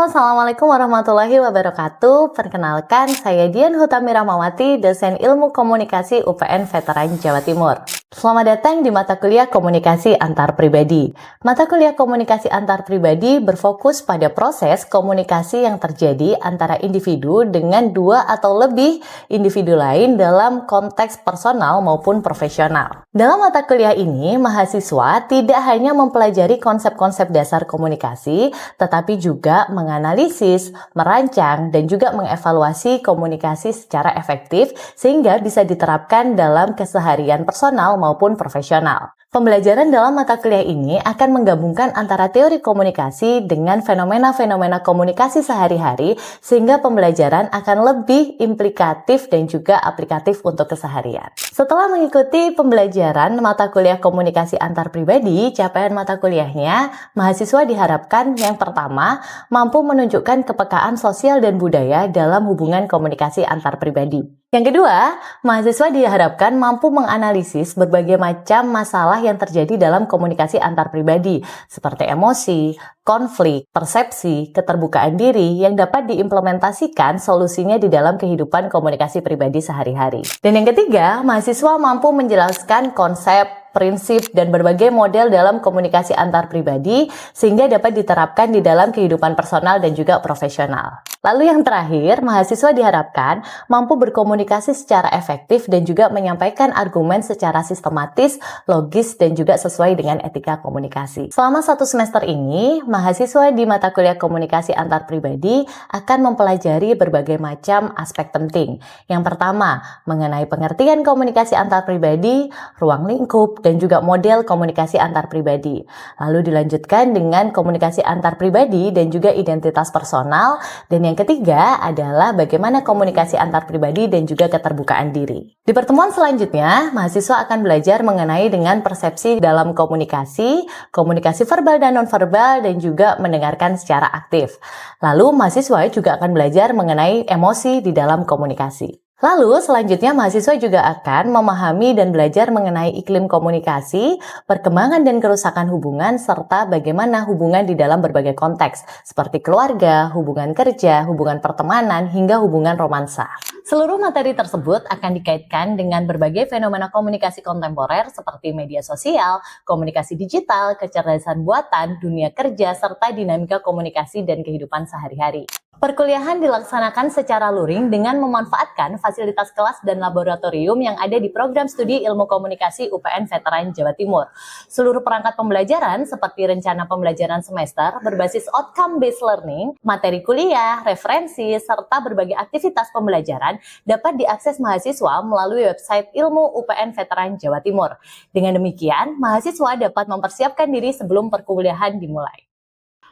Assalamualaikum warahmatullahi wabarakatuh. Perkenalkan, saya Dian Hutami Rahmawati, dosen Ilmu Komunikasi UPN Veteran Jawa Timur. Selamat datang di mata kuliah Komunikasi Antar Pribadi. Mata kuliah Komunikasi Antar Pribadi berfokus pada proses komunikasi yang terjadi antara individu dengan dua atau lebih individu lain dalam konteks personal maupun profesional. Dalam mata kuliah ini, mahasiswa tidak hanya mempelajari konsep-konsep dasar komunikasi, tetapi juga menganalisis, merancang, dan juga mengevaluasi komunikasi secara efektif sehingga bisa diterapkan dalam keseharian personal maupun profesional. Pembelajaran dalam mata kuliah ini akan menggabungkan antara teori komunikasi dengan fenomena-fenomena komunikasi sehari-hari sehingga pembelajaran akan lebih implikatif dan juga aplikatif untuk keseharian. Setelah mengikuti pembelajaran mata kuliah komunikasi antar pribadi, capaian mata kuliahnya, mahasiswa diharapkan yang pertama, mampu menunjukkan kepekaan sosial dan budaya dalam hubungan komunikasi antar pribadi. Yang kedua, mahasiswa diharapkan mampu menganalisis berbagai macam masalah yang terjadi dalam komunikasi antar pribadi, seperti emosi, konflik, persepsi, keterbukaan diri yang dapat diimplementasikan solusinya di dalam kehidupan komunikasi pribadi sehari-hari. Dan yang ketiga, mahasiswa mampu menjelaskan konsep, prinsip, dan berbagai model dalam komunikasi antar pribadi sehingga dapat diterapkan di dalam kehidupan personal dan juga profesional. Lalu yang terakhir, mahasiswa diharapkan mampu berkomunikasi secara efektif dan juga menyampaikan argumen secara sistematis, logis, dan juga sesuai dengan etika komunikasi. Selama 1 semester ini, mahasiswa di mata kuliah komunikasi antar pribadi akan mempelajari berbagai macam aspek penting. Yang pertama, mengenai pengertian komunikasi antar pribadi, ruang lingkup, dan juga model komunikasi antar pribadi. Lalu dilanjutkan dengan komunikasi antar pribadi dan juga identitas personal. Dan yang ketiga adalah bagaimana komunikasi antar pribadi dan juga keterbukaan diri. Di pertemuan selanjutnya, mahasiswa akan belajar mengenai dengan persepsi dalam komunikasi, komunikasi verbal dan nonverbal, dan juga mendengarkan secara aktif. Lalu mahasiswa juga akan belajar mengenai emosi di dalam komunikasi. Lalu selanjutnya mahasiswa juga akan memahami dan belajar mengenai iklim komunikasi, perkembangan dan kerusakan hubungan, serta bagaimana hubungan di dalam berbagai konteks, seperti keluarga, hubungan kerja, hubungan pertemanan, hingga hubungan romansa. Seluruh materi tersebut akan dikaitkan dengan berbagai fenomena komunikasi kontemporer seperti media sosial, komunikasi digital, kecerdasan buatan, dunia kerja, serta dinamika komunikasi dan kehidupan sehari-hari. Perkuliahan dilaksanakan secara luring dengan memanfaatkan fasilitas kelas dan laboratorium yang ada di program studi Ilmu Komunikasi UPN Veteran Jawa Timur. Seluruh perangkat pembelajaran seperti rencana pembelajaran semester berbasis outcome-based learning, materi kuliah, referensi, serta berbagai aktivitas pembelajaran dapat diakses mahasiswa melalui website Ilmu UPN Veteran Jawa Timur. Dengan demikian, mahasiswa dapat mempersiapkan diri sebelum perkuliahan dimulai.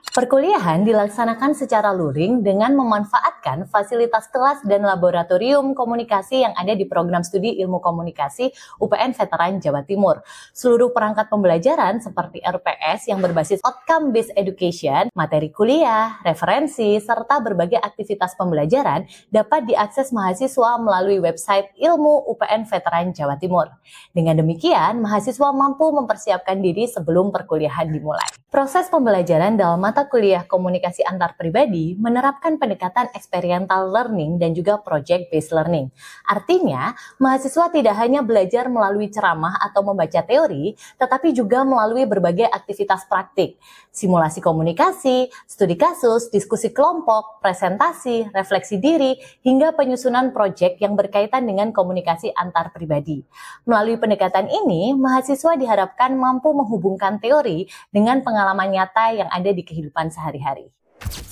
Perkuliahan dilaksanakan secara luring dengan memanfaatkan fasilitas kelas dan laboratorium komunikasi yang ada di program studi Ilmu Komunikasi UPN Veteran Jawa Timur. Seluruh perangkat pembelajaran seperti RPS yang berbasis outcome-based education, materi kuliah, referensi, serta berbagai aktivitas pembelajaran dapat diakses mahasiswa melalui website Ilmu UPN Veteran Jawa Timur. Dengan demikian, mahasiswa mampu mempersiapkan diri sebelum perkuliahan dimulai. Proses pembelajaran dalam mata kuliah komunikasi antar pribadi menerapkan pendekatan experiential learning dan juga project-based learning. Artinya, mahasiswa tidak hanya belajar melalui ceramah atau membaca teori, tetapi juga melalui berbagai aktivitas praktik, simulasi komunikasi, studi kasus, diskusi kelompok, presentasi, refleksi diri, hingga penyusunan proyek yang berkaitan dengan komunikasi antar pribadi. Melalui pendekatan ini, mahasiswa diharapkan mampu menghubungkan teori dengan pengalaman nyata yang ada di kehidupan sehari-hari.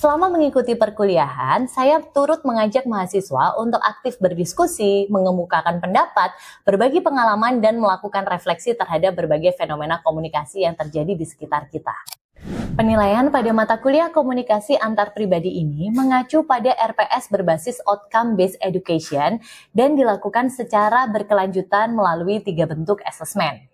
Selama mengikuti perkuliahan, saya turut mengajak mahasiswa untuk aktif berdiskusi, mengemukakan pendapat, berbagi pengalaman, dan melakukan refleksi terhadap berbagai fenomena komunikasi yang terjadi di sekitar kita. Penilaian pada mata kuliah komunikasi antar pribadi ini mengacu pada RPS berbasis outcome-based education dan dilakukan secara berkelanjutan melalui 3 bentuk asesmen.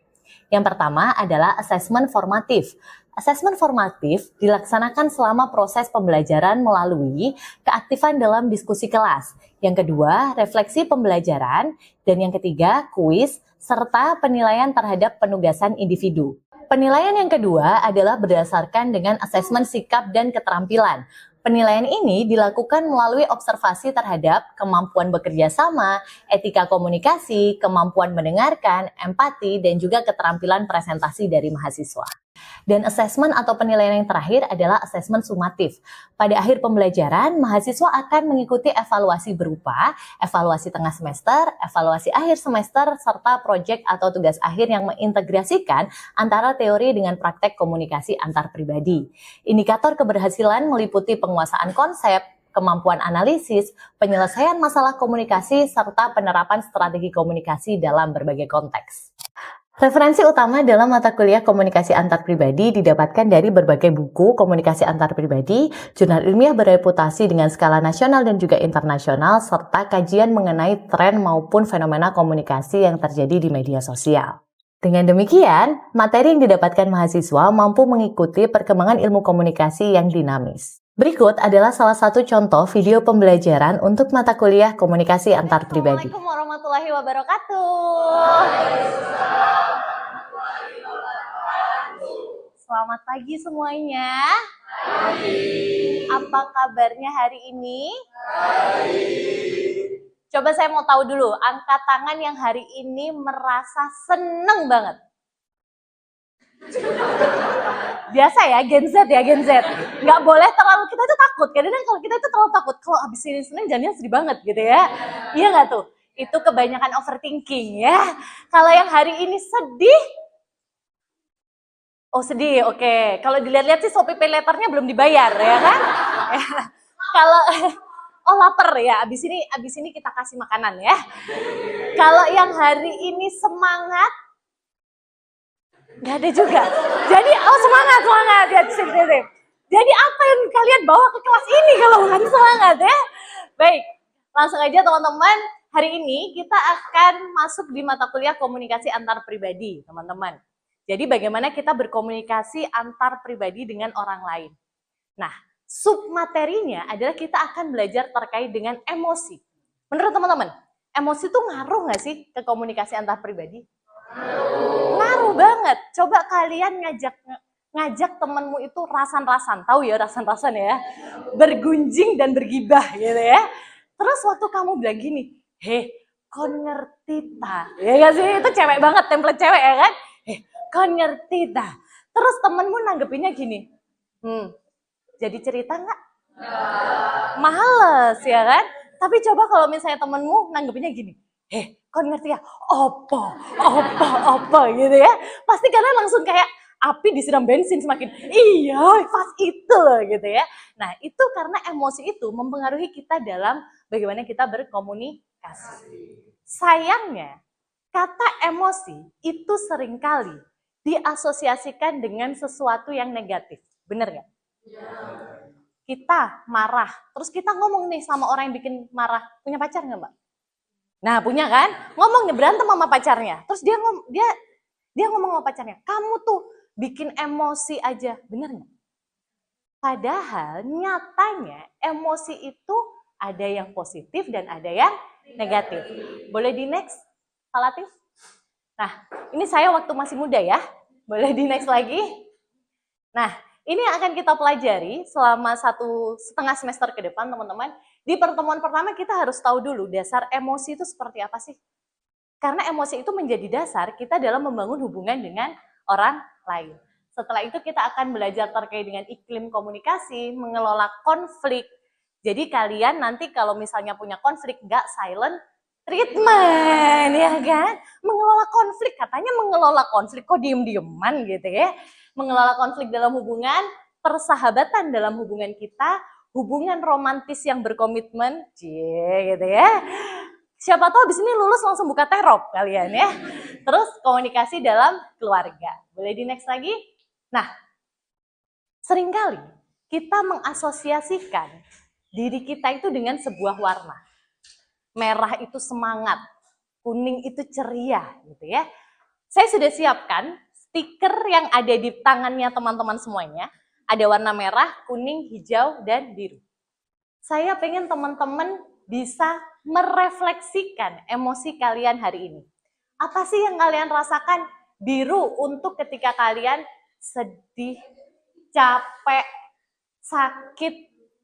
Yang pertama adalah asesmen formatif. Asesmen formatif dilaksanakan selama proses pembelajaran melalui keaktifan dalam diskusi kelas. Yang kedua, refleksi pembelajaran. Dan yang ketiga, kuis, serta penilaian terhadap penugasan individu. Penilaian yang kedua adalah berdasarkan dengan asesmen sikap dan keterampilan. Penilaian ini dilakukan melalui observasi terhadap kemampuan bekerja sama, etika komunikasi, kemampuan mendengarkan, empati, dan juga keterampilan presentasi dari mahasiswa. Dan asesmen atau penilaian yang terakhir adalah asesmen sumatif. Pada akhir pembelajaran, mahasiswa akan mengikuti evaluasi berupa evaluasi tengah semester, evaluasi akhir semester, serta proyek atau tugas akhir yang mengintegrasikan antara teori dengan praktek komunikasi antar pribadi. Indikator keberhasilan meliputi penguasaan konsep, kemampuan analisis, penyelesaian masalah komunikasi, serta penerapan strategi komunikasi dalam berbagai konteks. Referensi utama dalam mata kuliah komunikasi antar pribadi didapatkan dari berbagai buku komunikasi antar pribadi, jurnal ilmiah bereputasi dengan skala nasional dan juga internasional, serta kajian mengenai tren maupun fenomena komunikasi yang terjadi di media sosial. Dengan demikian, materi yang didapatkan mahasiswa mampu mengikuti perkembangan ilmu komunikasi yang dinamis. Berikut adalah salah satu contoh video pembelajaran untuk mata kuliah komunikasi antar pribadi. Assalamualaikum warahmatullahi wabarakatuh. Selamat pagi semuanya. Apa kabarnya hari ini? Coba saya mau tahu dulu, angkat tangan yang hari ini merasa seneng banget. Biasa ya, Gen Z ya, Gen Z. Nggak boleh terlalu, kita itu takut. Kadang-kadang kalau kita itu terlalu takut, kalau habis ini Senin jadinya sedih banget gitu ya. Iya nggak tuh? Itu kebanyakan overthinking ya. Kalau yang hari ini sedih, oh sedih, oke. Kalau dilihat-lihat sih Shopee Pay Later-nya belum dibayar ya kan? Kalau oh lapar ya, abis ini kita kasih makanan ya. Kalau yang hari ini semangat, nggak ada juga. Jadi oh semangat ya sip. Jadi apa yang kalian bawa ke kelas ini kalau bukan semangat ya? Baik, langsung aja teman-teman. Hari ini kita akan masuk di mata kuliah komunikasi antar pribadi, teman-teman. Jadi bagaimana kita berkomunikasi antar pribadi dengan orang lain. Nah, submaterinya adalah kita akan belajar terkait dengan emosi. Menurut teman-teman, emosi itu ngaruh nggak sih ke komunikasi antar pribadi? Ngaruh banget. Coba kalian ngajak temenmu itu rasan-rasan. Tahu ya rasan-rasan ya? Bergunjing dan bergibah gitu ya. Terus waktu kamu bilang gini, kon ngerti ta? Ya gak sih? Itu cewek banget, template cewek ya kan? Kon ngerti ta? Terus temenmu nanggepinnya gini, jadi cerita nggak? Males ya kan? Tapi coba kalau misalnya temenmu nanggepinnya gini, kon ngerti ya? Apa gitu ya? Pasti kalian langsung kayak api disiram bensin semakin, iya pas itu loh gitu ya. Nah itu karena emosi itu mempengaruhi kita dalam bagaimana kita berkomunikasi. Sayangnya kata emosi itu seringkali diasosiasikan dengan sesuatu yang negatif. Bener nggak? Kita marah, terus kita ngomong nih sama orang yang bikin marah, punya pacar nggak Mbak? Nah punya kan? Ngomong nih berantem sama pacarnya, terus dia ngomong sama pacarnya, kamu tuh bikin emosi aja, bener nggak? Padahal nyatanya emosi itu ada yang positif dan ada yang negatif. Boleh di next, Pak Latif? Nah, ini saya waktu masih muda ya. Boleh di next lagi? Nah, ini yang akan kita pelajari selama 1,5 semester ke depan, teman-teman. Di pertemuan pertama kita harus tahu dulu dasar emosi itu seperti apa sih? Karena emosi itu menjadi dasar kita dalam membangun hubungan dengan orang lain. Setelah itu kita akan belajar terkait dengan iklim komunikasi, mengelola konflik. Jadi kalian nanti kalau misalnya punya konflik, nggak silent treatment, ya kan? Mengelola konflik, katanya mengelola konflik, kok diem-dieman gitu ya. Mengelola konflik dalam hubungan, persahabatan dalam hubungan kita, hubungan romantis yang berkomitmen, gitu ya. Siapa tahu abis ini lulus langsung buka terop kalian ya. Terus komunikasi dalam keluarga. Boleh di next lagi? Nah, seringkali kita mengasosiasikan diri kita itu dengan sebuah warna. Merah itu semangat, kuning itu ceria gitu ya. Saya sudah siapkan stiker yang ada di tangannya teman-teman semuanya. Ada warna merah, kuning, hijau, dan biru. Saya pengen teman-teman bisa merefleksikan emosi kalian hari ini. Apa sih yang kalian rasakan? Biru untuk ketika kalian sedih, capek, sakit,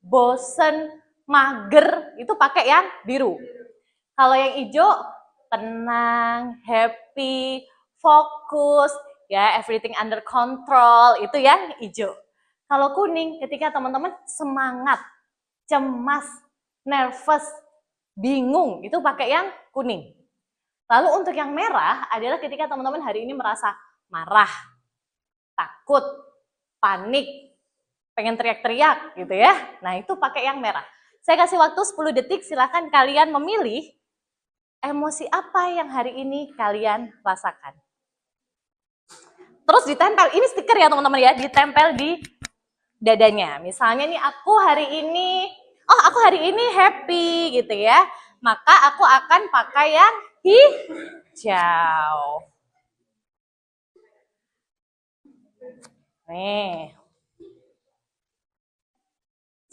bosen, mager, itu pakai yang biru. Kalau yang hijau, tenang, happy, fokus, ya everything under control, itu yang hijau. Kalau kuning, ketika teman-teman semangat, cemas, nervous, bingung, itu pakai yang kuning. Lalu untuk yang merah adalah ketika teman-teman hari ini merasa marah, takut, panik, pengen teriak-teriak gitu ya. Nah itu pakai yang merah. Saya kasih waktu 10 detik, silakan kalian memilih emosi apa yang hari ini kalian rasakan. Terus ditempel, ini stiker ya teman-teman ya, ditempel di dadanya. Misalnya nih aku hari ini happy gitu ya. Maka aku akan pakai yang hijau. Nih.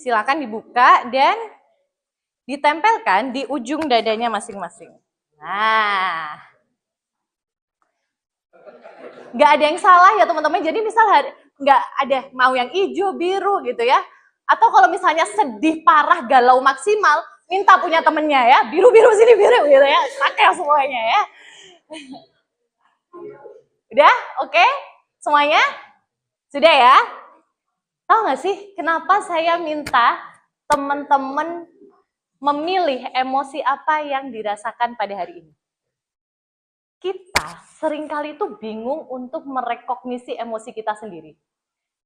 Silakan dibuka dan ditempelkan di ujung dadanya masing-masing. Nah. Nggak ada yang salah ya teman-teman. Jadi misal nggak ada mau yang hijau, biru gitu ya. Atau kalau misalnya sedih, parah, galau maksimal, minta punya temennya ya. Biru-biru sini biru gitu ya. Pakai semuanya ya. Udah? Oke? Semuanya? Sudah ya? Tahu nggak sih kenapa saya minta teman-teman memilih emosi apa yang dirasakan pada hari ini? Kita seringkali itu bingung untuk merekognisi emosi kita sendiri.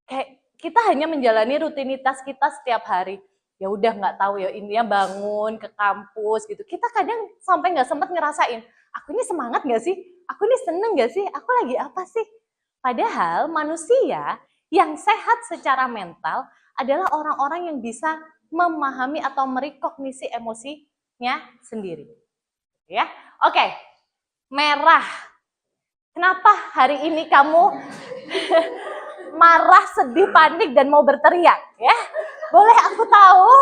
Kayak kita hanya menjalani rutinitas kita setiap hari. Ya udah nggak tahu ya, intinya bangun ke kampus gitu. Kita kadang sampai nggak sempat ngerasain, aku ini semangat nggak sih? Aku ini seneng nggak sih? Aku lagi apa sih? Padahal manusia yang sehat secara mental adalah orang-orang yang bisa memahami atau merekognisi emosinya sendiri. Ya, oke. Merah. Kenapa hari ini kamu marah, sedih, panik, dan mau berteriak? Ya, boleh aku tahu?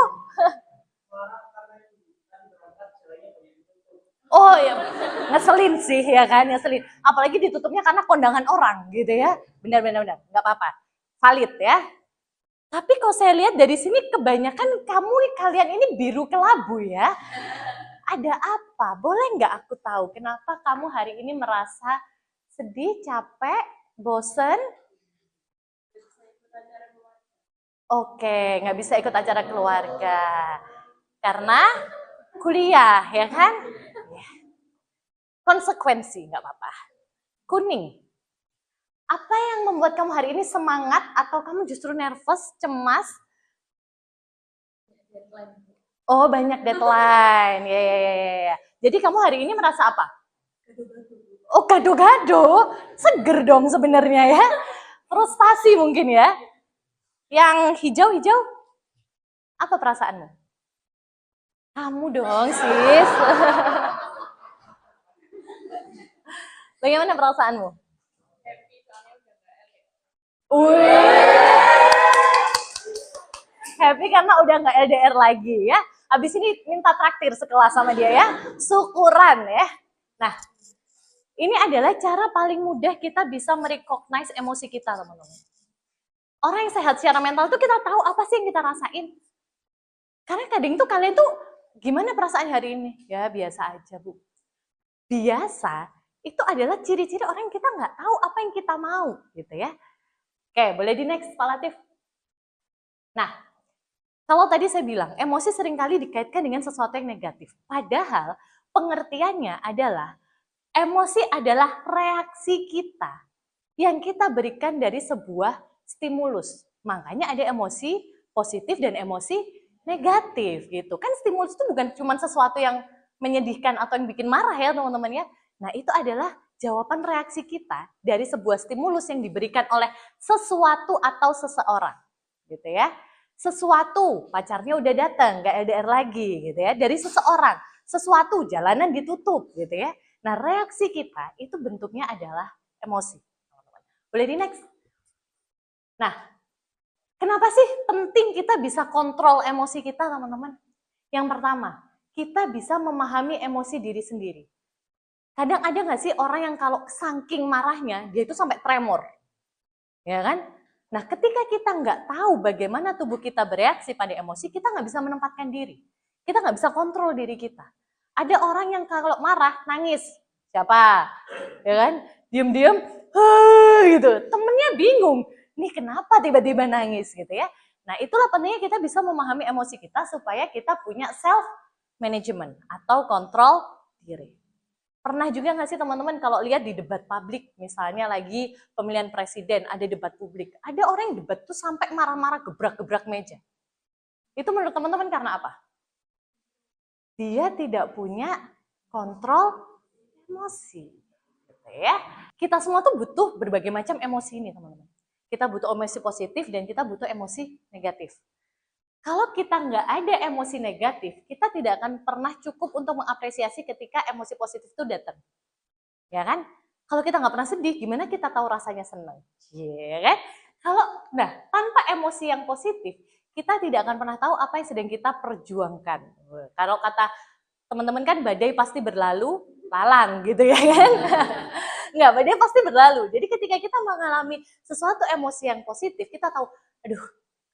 Oh ya, ngeselin sih ya kan, ngeselin. Apalagi ditutupnya karena kondangan orang gitu ya. Benar-benar, nggak apa-apa. Valid ya. Tapi kalau saya lihat dari sini kebanyakan kalian ini biru kelabu ya. Ada apa? Boleh nggak aku tahu kenapa kamu hari ini merasa sedih, capek, bosen? Oke, nggak bisa ikut acara keluarga. Karena kuliah, ya kan? Konsekuensi, nggak apa-apa. Kuning. Apa yang membuat kamu hari ini semangat atau kamu justru nervous, cemas? Oh, banyak deadline. Ya. Jadi kamu hari ini merasa apa? Oh, gado-gado. Seger dong sebenarnya ya. Frustasi mungkin ya. Yang hijau-hijau, apa perasaanmu? Kamu dong, sis. Bagaimana perasaanmu? Happy karena udah nggak LDR lagi ya. Habis ini minta traktir sekelas sama dia ya. Syukuran ya. Nah, ini adalah cara paling mudah kita bisa merecognize emosi kita, teman-teman. Orang yang sehat secara mental tuh kita tahu apa sih yang kita rasain. Karena kadang tuh kalian tuh gimana perasaan hari ini? Ya biasa aja, Bu. Biasa itu adalah ciri-ciri orang yang kita nggak tahu apa yang kita mau gitu ya. Oke, boleh di next Pak Latif. Nah, kalau tadi saya bilang emosi seringkali dikaitkan dengan sesuatu yang negatif. Padahal pengertiannya adalah emosi adalah reaksi kita yang kita berikan dari sebuah stimulus. Makanya ada emosi positif dan emosi negatif gitu. Kan stimulus itu bukan cuma sesuatu yang menyedihkan atau yang bikin marah ya teman-teman ya. Nah itu adalah jawaban reaksi kita dari sebuah stimulus yang diberikan oleh sesuatu atau seseorang gitu ya. Sesuatu, pacarnya udah datang, gak LDR lagi gitu ya. Dari seseorang, sesuatu, jalanan ditutup gitu ya. Nah reaksi kita itu bentuknya adalah emosi. Boleh di next? Nah, kenapa sih penting kita bisa kontrol emosi kita, teman-teman? Yang pertama, kita bisa memahami emosi diri sendiri. Kadang ada nggak sih orang yang kalau saking marahnya, dia itu sampai tremor. Ya kan? Nah, ketika kita nggak tahu bagaimana tubuh kita bereaksi pada emosi, kita nggak bisa menempatkan diri. Kita nggak bisa kontrol diri kita. Ada orang yang kalau marah, nangis. Siapa? Ya kan? Diam-diam, gitu. Temennya bingung. Nih kenapa tiba-tiba nangis gitu ya. Nah, itulah pentingnya kita bisa memahami emosi kita supaya kita punya self management atau kontrol diri. Pernah juga nggak sih teman-teman kalau lihat di debat publik, misalnya lagi pemilihan presiden, ada debat publik, ada orang yang debat tuh sampai marah-marah, gebrak-gebrak meja. Itu menurut teman-teman karena apa? Dia tidak punya kontrol emosi. Gitu ya. Kita semua tuh butuh berbagai macam emosi ini teman-teman. Kita butuh emosi positif dan kita butuh emosi negatif. Kalau kita nggak ada emosi negatif, kita tidak akan pernah cukup untuk mengapresiasi ketika emosi positif itu datang. Ya kan? Kalau kita nggak pernah sedih, gimana kita tahu rasanya senang? Ya kan? Nah, tanpa emosi yang positif, kita tidak akan pernah tahu apa yang sedang kita perjuangkan. Kalau kata teman-teman kan badai pasti berlalu, lalang gitu ya kan? Nggak, badai pasti berlalu. Jadi ketika kita mengalami sesuatu emosi yang positif, kita tahu, aduh,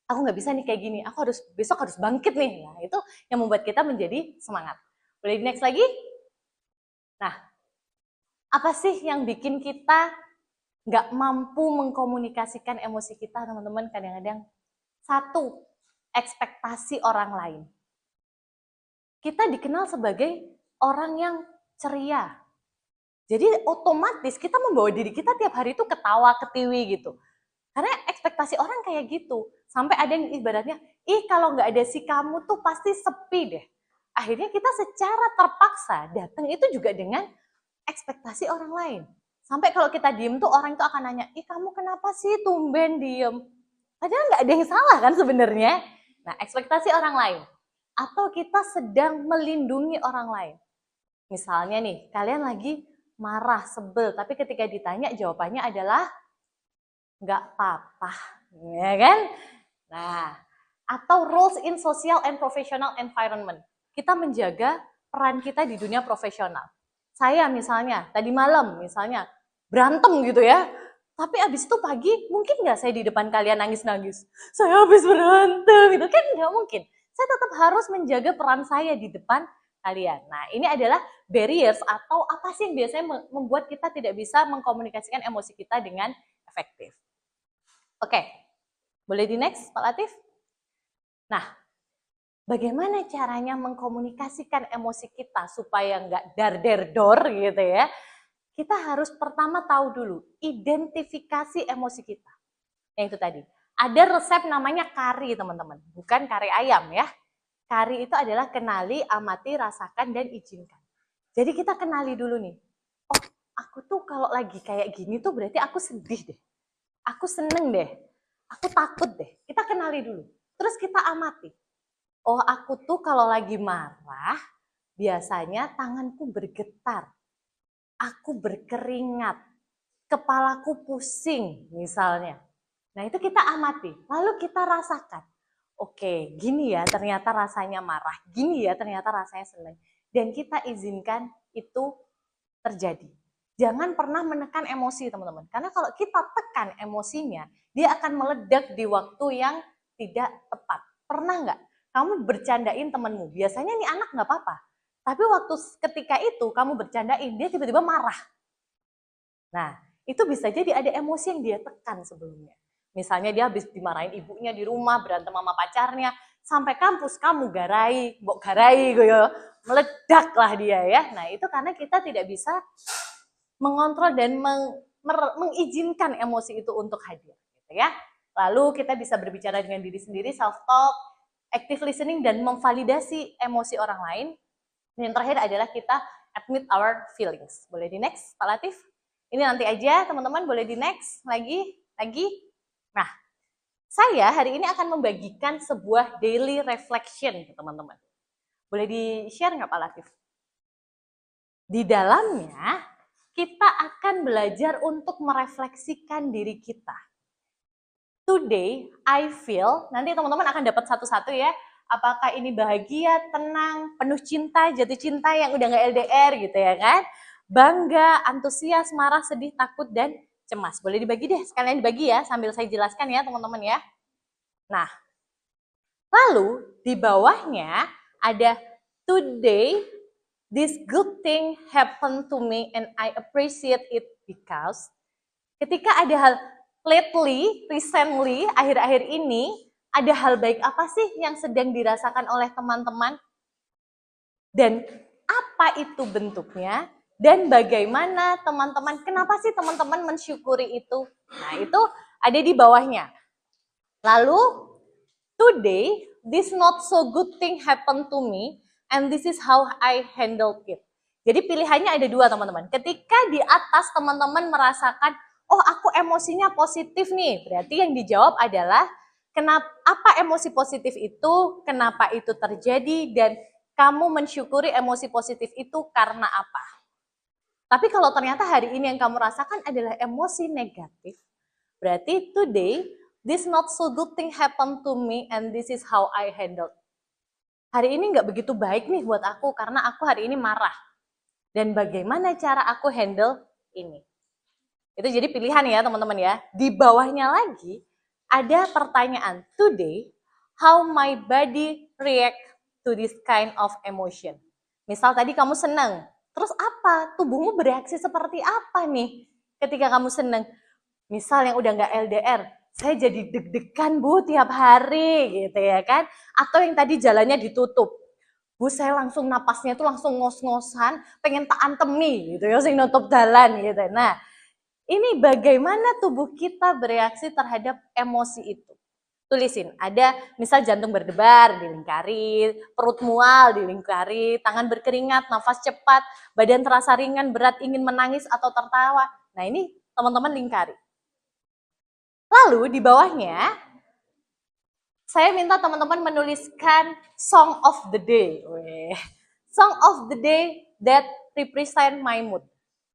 aku nggak bisa nih kayak gini, aku besok harus bangkit nih. Nah, itu yang membuat kita menjadi semangat. Boleh di next lagi? Nah, apa sih yang bikin kita nggak mampu mengkomunikasikan emosi kita, teman-teman? Kadang-kadang satu, ekspektasi orang lain. Kita dikenal sebagai orang yang ceria. Jadi otomatis kita membawa diri kita tiap hari itu ketawa, ketiwi gitu. Karena ekspektasi orang kayak gitu. Sampai ada yang ibaratnya, kalau nggak ada si kamu tuh pasti sepi deh. Akhirnya kita secara terpaksa datang itu juga dengan ekspektasi orang lain. Sampai kalau kita diem tuh orang itu akan nanya, kamu kenapa sih tumben diem? Padahal nggak ada yang salah kan sebenarnya. Nah, ekspektasi orang lain. Atau kita sedang melindungi orang lain. Misalnya nih, kalian lagi marah, sebel, tapi ketika ditanya jawabannya adalah nggak apa-apa, ya kan? Nah, atau roles in social and professional environment. Kita menjaga peran kita di dunia profesional. Saya misalnya, tadi malam misalnya, berantem gitu ya, tapi abis itu pagi, mungkin nggak saya di depan kalian nangis-nangis? Saya habis berantem, gitu kan nggak mungkin. Saya tetap harus menjaga peran saya di depan kalian. Nah, ini adalah barriers atau apa sih yang biasanya membuat kita tidak bisa mengkomunikasikan emosi kita dengan efektif. Oke, boleh di next, Pak Latif? Nah, bagaimana caranya mengkomunikasikan emosi kita supaya nggak dar-der-dor gitu ya? Kita harus pertama tahu dulu, identifikasi emosi kita. Yang itu tadi. Ada resep namanya kari, teman-teman. Bukan kari ayam ya. Kari itu adalah kenali, amati, rasakan, dan izinkan. Jadi kita kenali dulu nih. Oh, aku tuh kalau lagi kayak gini tuh berarti aku sedih deh. Aku seneng deh. Aku takut deh. Kita kenali dulu. Terus kita amati. Oh, aku tuh kalau lagi marah, biasanya tanganku bergetar. Aku berkeringat. Kepalaku pusing misalnya. Nah, itu kita amati. Lalu kita rasakan. Oke, gini ya ternyata rasanya marah. Gini ya ternyata rasanya senang. Dan kita izinkan itu terjadi. Jangan pernah menekan emosi, teman-teman. Karena kalau kita tekan emosinya, dia akan meledak di waktu yang tidak tepat. Pernah nggak? Kamu bercandain temanmu. Biasanya nih anak nggak apa-apa. Tapi waktu ketika itu kamu bercandain, dia tiba-tiba marah. Nah, itu bisa jadi ada emosi yang dia tekan sebelumnya. Misalnya dia habis dimarahin ibunya di rumah, berantem sama pacarnya, sampai kampus kamu garai, mbok garai gitu ya. Meledaklah dia ya. Nah, itu karena kita tidak bisa mengontrol dan mengizinkan emosi itu untuk hadir gitu ya. Lalu kita bisa berbicara dengan diri sendiri, self talk, active listening dan memvalidasi emosi orang lain. Dan yang terakhir adalah kita admit our feelings. Boleh di next, Pak Latif? Ini nanti aja, teman-teman, boleh di next lagi. Nah, saya hari ini akan membagikan sebuah daily reflection ke teman-teman. Boleh di-share nggak Pak Latif? Di dalamnya, kita akan belajar untuk merefleksikan diri kita. Today, I feel, nanti teman-teman akan dapat satu-satu ya, apakah ini bahagia, tenang, penuh cinta, jatuh cinta yang udah nggak LDR gitu ya kan? Bangga, antusias, marah, sedih, takut, dan cemas. Boleh dibagi deh, sekalian dibagi ya, sambil saya jelaskan ya teman-teman ya. Nah, lalu di bawahnya ada today this good thing happened to me and I appreciate it because ketika ada hal lately, recently, akhir-akhir ini ada hal baik apa sih yang sedang dirasakan oleh teman-teman? Dan apa itu bentuknya? Dan bagaimana teman-teman, kenapa sih teman-teman mensyukuri itu? Nah, itu ada di bawahnya. Lalu, today, this not so good thing happened to me, and this is how I handled it. Jadi pilihannya ada dua teman-teman. Ketika di atas teman-teman merasakan, oh aku emosinya positif nih, berarti yang dijawab adalah, kenapa, apa emosi positif itu, kenapa itu terjadi, dan kamu mensyukuri emosi positif itu karena apa. Tapi kalau ternyata hari ini yang kamu rasakan adalah emosi negatif, berarti today, this not so good thing happened to me and this is how I handled. Hari ini nggak begitu baik nih buat aku karena aku hari ini marah. Dan bagaimana cara aku handle ini? Itu jadi pilihan ya teman-teman ya. Di bawahnya lagi ada pertanyaan, today, how my body react to this kind of emotion. Misal tadi kamu senang, terus apa? Tubuhmu bereaksi seperti apa nih ketika kamu senang? Misal yang udah nggak LDR, saya jadi deg-degan Bu tiap hari gitu ya kan. Atau yang tadi jalannya ditutup, Bu saya langsung napasnya tuh langsung ngos-ngosan, pengen tak antemi gitu ya, sing nutup jalan gitu. Nah, ini bagaimana tubuh kita bereaksi terhadap emosi itu. Tulisin, ada misal jantung berdebar, dilingkari, perut mual, dilingkari, tangan berkeringat, nafas cepat, badan terasa ringan, berat, ingin menangis atau tertawa. Nah ini teman-teman lingkari. Lalu di bawahnya, saya minta teman-teman menuliskan song of the day. Song of the day that represent my mood.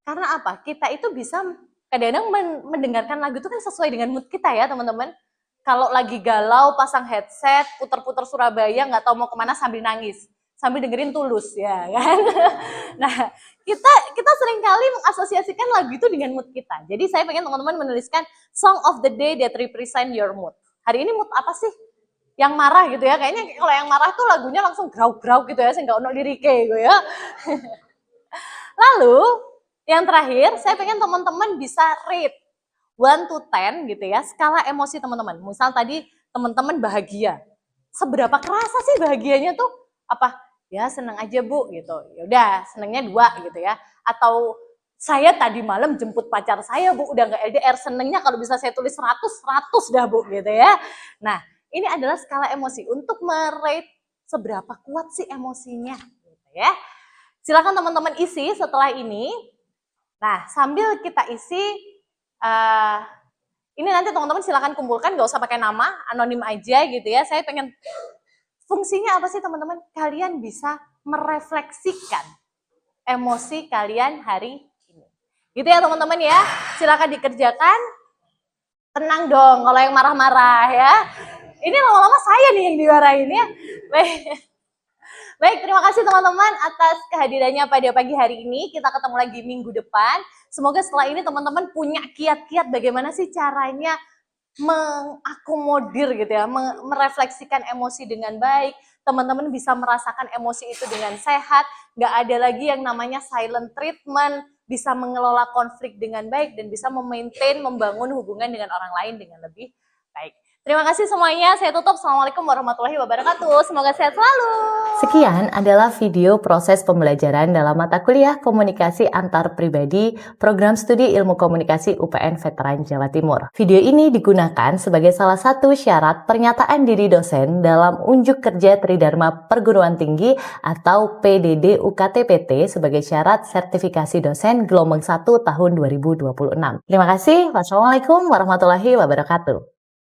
Karena apa? Kita itu bisa kadang-kadang mendengarkan lagu itu kan sesuai dengan mood kita ya teman-teman. Kalau lagi galau, pasang headset, puter-puter Surabaya, nggak tahu mau kemana sambil nangis, sambil dengerin Tulus, ya kan? Nah, kita seringkali mengasosiasikan lagu itu dengan mood kita. Jadi saya pengen teman-teman menuliskan song of the day that represent your mood. Hari ini mood apa sih? Yang marah gitu ya, kayaknya kalau yang marah tuh lagunya langsung grau-grau gitu ya, saya nggak ono lirike gitu ya. Lalu, yang terakhir, saya pengen teman-teman bisa rate 1 to 10 gitu ya, skala emosi teman-teman. Misal tadi teman-teman bahagia. Seberapa kerasa sih bahagianya tuh? Apa? Ya seneng aja Bu gitu. Ya udah, senengnya 2 gitu ya. Atau saya tadi malam jemput pacar saya Bu, udah nggak LDR, senengnya kalau bisa saya tulis 100 dah Bu gitu ya. Nah, ini adalah skala emosi untuk merate seberapa kuat sih emosinya gitu ya. Silakan teman-teman isi setelah ini. Nah, sambil kita isi ini nanti teman-teman silakan kumpulkan, gak usah pakai nama, anonim aja gitu ya. Saya pengen, fungsinya apa sih teman-teman? Kalian bisa merefleksikan emosi kalian hari ini. Gitu ya teman-teman ya, silakan dikerjakan. Tenang dong kalau yang marah-marah ya. Ini lama-lama saya nih yang dimarahin ya. Baik, terima kasih teman-teman atas kehadirannya pada pagi hari ini. Kita ketemu lagi minggu depan. Semoga setelah ini teman-teman punya kiat-kiat bagaimana sih caranya mengakomodir gitu ya, merefleksikan emosi dengan baik. Teman-teman bisa merasakan emosi itu dengan sehat. Nggak ada lagi yang namanya silent treatment. Bisa mengelola konflik dengan baik dan bisa memaintain, membangun hubungan dengan orang lain dengan lebih baik. Terima kasih semuanya, saya tutup. Assalamualaikum warahmatullahi wabarakatuh. Semoga sehat selalu. Sekian adalah video proses pembelajaran dalam mata kuliah Komunikasi Antar Pribadi Program Studi Ilmu Komunikasi UPN Veteran Jawa Timur. Video ini digunakan sebagai salah satu syarat pernyataan diri dosen dalam unjuk kerja Tridharma Perguruan Tinggi atau PDD UKT-PT sebagai syarat sertifikasi dosen gelombang 1 tahun 2026. Terima kasih. Wassalamualaikum warahmatullahi wabarakatuh.